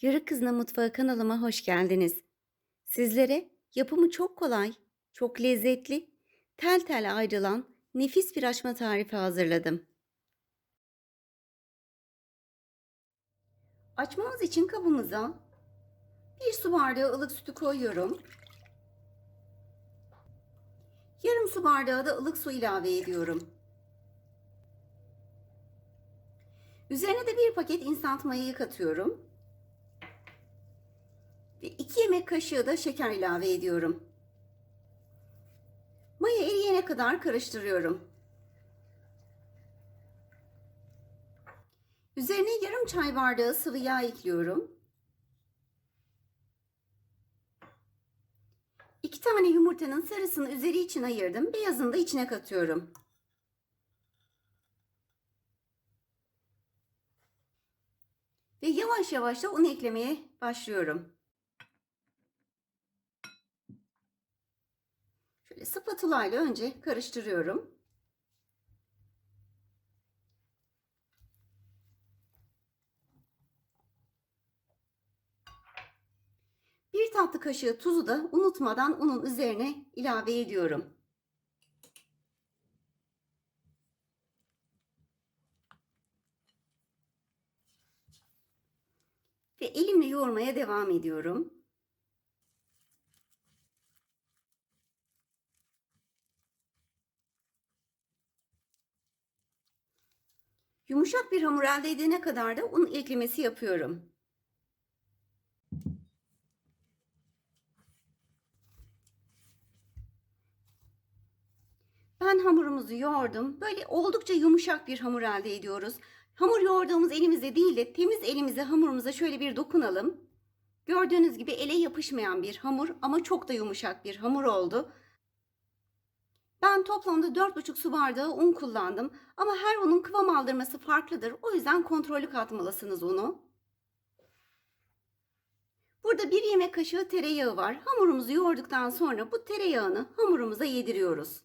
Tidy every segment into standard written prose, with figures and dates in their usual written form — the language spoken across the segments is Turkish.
Yörük Kızına Mutfağı kanalıma hoş geldiniz. Sizlere yapımı çok kolay, çok lezzetli, tel tel ayrılan nefis bir açma tarifi hazırladım. Açmamız için kabımıza bir su bardağı ılık sütü koyuyorum. Yarım su bardağı da ılık su ilave ediyorum. Üzerine de bir paket instant mayayı katıyorum. Ve 2 yemek kaşığı da şeker ilave ediyorum. Maya eriyene kadar karıştırıyorum. Üzerine yarım çay bardağı sıvı yağ ekliyorum. 2 tane yumurtanın sarısını üzeri için ayırdım. Beyazını da içine katıyorum. Ve yavaş yavaş da un eklemeye başlıyorum. Şöyle spatula ile önce karıştırıyorum. Bir tatlı kaşığı tuzu da unutmadan unun üzerine ilave ediyorum. Ve elimle yoğurmaya devam ediyorum. Yumuşak bir hamur elde edene kadar da un eklemesi yapıyorum. Ben hamurumuzu yoğurdum. Böyle oldukça yumuşak bir hamur elde ediyoruz. Hamur yoğurduğumuz elimizde değil de temiz elimize hamurumuza şöyle bir dokunalım. Gördüğünüz gibi ele yapışmayan bir hamur ama çok da yumuşak bir hamur oldu. Ben toplamda 4,5 su bardağı un kullandım. Ama her unun kıvam aldırması farklıdır. O yüzden kontrollü katmalısınız unu. Burada 1 yemek kaşığı tereyağı var. Hamurumuzu yoğurduktan sonra bu tereyağını hamurumuza yediriyoruz.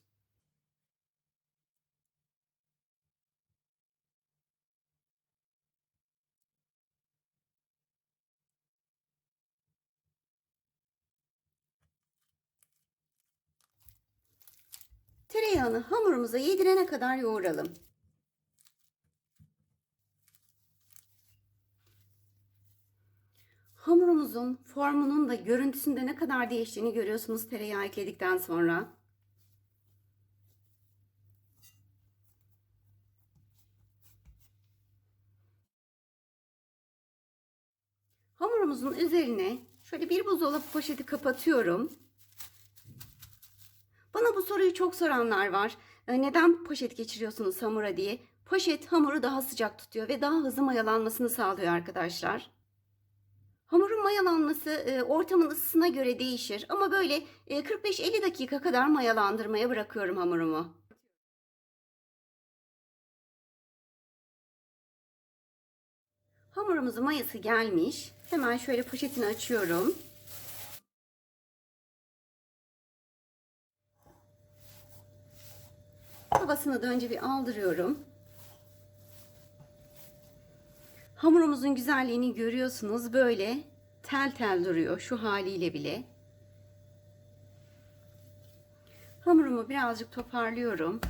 Tereyağını hamurumuza yedirene kadar yoğuralım. Hamurumuzun formunun da görüntüsünde ne kadar değiştiğini görüyorsunuz tereyağı ekledikten sonra. Hamurumuzun üzerine şöyle bir buzdolabı poşeti kapatıyorum. Bana bu soruyu çok soranlar var. Neden poşet geçiriyorsunuz hamura diye? Poşet hamuru daha sıcak tutuyor ve daha hızlı mayalanmasını sağlıyor arkadaşlar. Hamurun mayalanması ortamın ısısına göre değişir ama böyle 45-50 dakika kadar mayalandırmaya bırakıyorum hamurumu. Hamurumuzun mayası gelmiş. Hemen şöyle poşetini açıyorum. Havasını da önce bir aldırıyorum. Hamurumuzun güzelliğini görüyorsunuz. Böyle tel tel duruyor şu haliyle bile. Hamurumu birazcık toparlıyorum.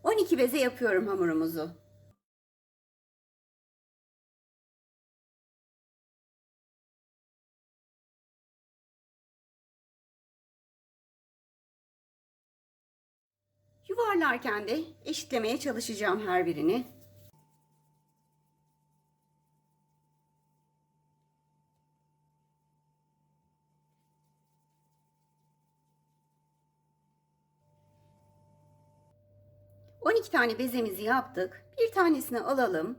12 beze yapıyorum hamurumuzu. Yuvarlarken de eşitlemeye çalışacağım her birini. On iki tane bezemizi yaptık. Bir tanesini alalım.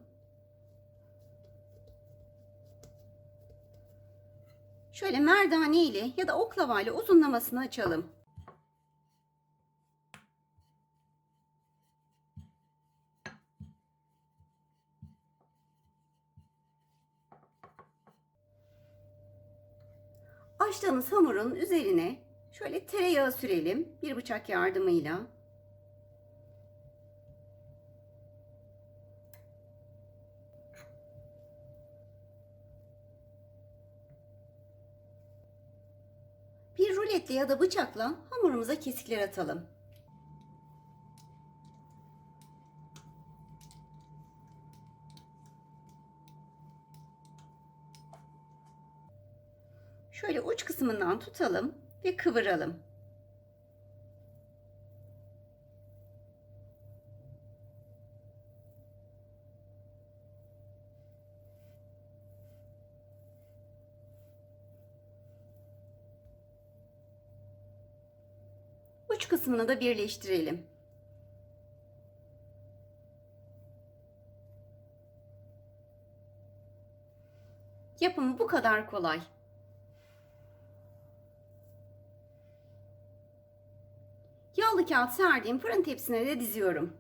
Şöyle merdane ile ya da oklava ile uzunlamasını açalım. Açtığımız hamurun üzerine şöyle tereyağı sürelim bir bıçak yardımıyla. pipetle ya da bıçakla hamurumuza kesikler atalım. Şöyle uç kısmından tutalım ve kıvıralım. Uç kısmını da birleştirelim. Yapımı bu kadar kolay. Yağlı kağıt serdiğim fırın tepsisine de diziyorum.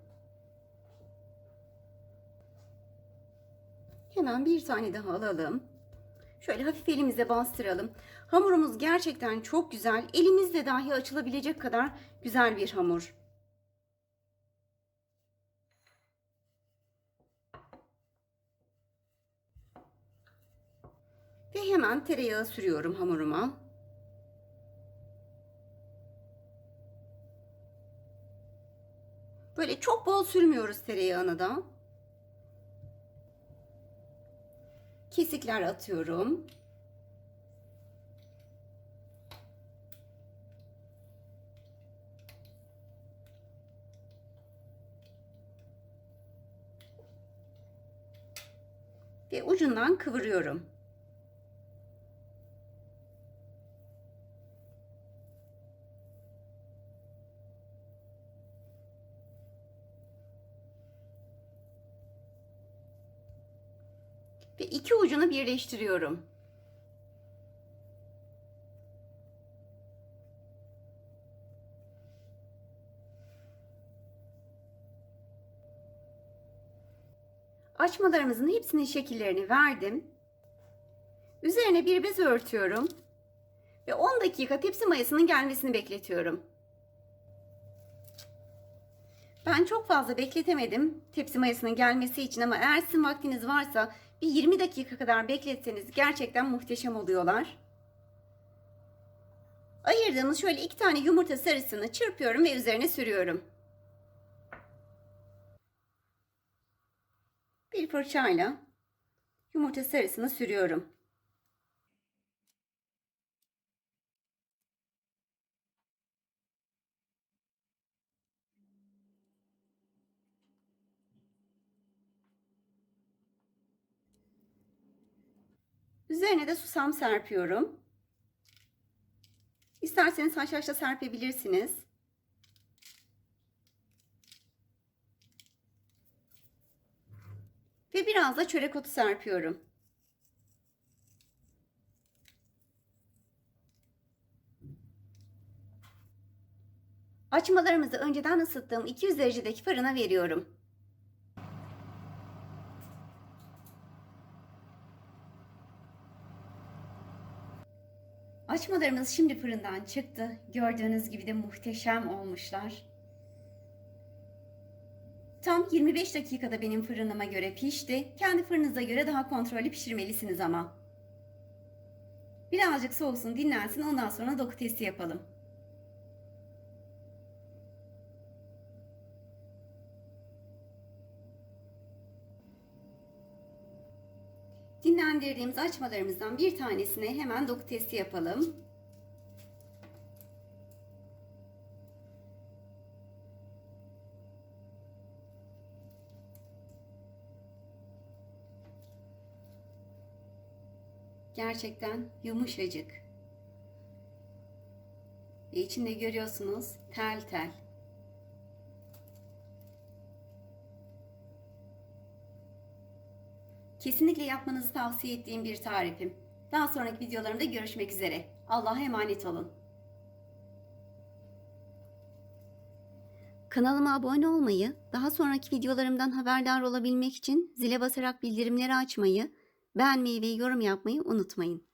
Hemen bir tane daha alalım. Şöyle hafif elimize bastıralım. Hamurumuz gerçekten çok güzel. Elimizle dahi açılabilecek kadar güzel bir hamur. Ve hemen tereyağı sürüyorum hamuruma. Böyle çok bol sürmüyoruz tereyağını da. Kesikler atıyorum. Ve ucundan kıvırıyorum. Ve iki ucunu birleştiriyorum. Açmalarımızın hepsinin şekillerini verdim. Üzerine bir bez örtüyorum. Ve 10 dakika tepsi mayasının gelmesini bekletiyorum. Ben çok fazla bekletemedim tepsi mayasının gelmesi için ama eğer sizin vaktiniz varsa bir 20 dakika kadar bekletseniz gerçekten muhteşem oluyorlar. Ayırdığımız şöyle 2 tane yumurta sarısını çırpıyorum ve üzerine sürüyorum. Bir fırçayla yumurta sarısını sürüyorum. Üzerine de susam serpiyorum. İsterseniz haşhaşla serpebilirsiniz. Ve biraz da çörek otu serpiyorum. Açmalarımızı önceden ısıttığım 200 derecedeki fırına veriyorum. Açmalarımız şimdi fırından çıktı. Gördüğünüz gibi de muhteşem olmuşlar. Tam 25 dakikada benim fırınıma göre pişti. Kendi fırınıza göre daha kontrollü pişirmelisiniz ama. Birazcık soğusun, dinlensin. Ondan sonra doku testi yapalım. Dinlendirdiğimiz açmalarımızdan bir tanesine hemen doku testi yapalım. Gerçekten yumuşacık. Ve içinde görüyorsunuz tel tel. Kesinlikle yapmanızı tavsiye ettiğim bir tarifim. Daha sonraki videolarımda görüşmek üzere. Allah'a emanet olun. Kanalıma abone olmayı, daha sonraki videolarımdan haberdar olabilmek için zile basarak bildirimleri açmayı, beğenmeyi ve yorum yapmayı unutmayın.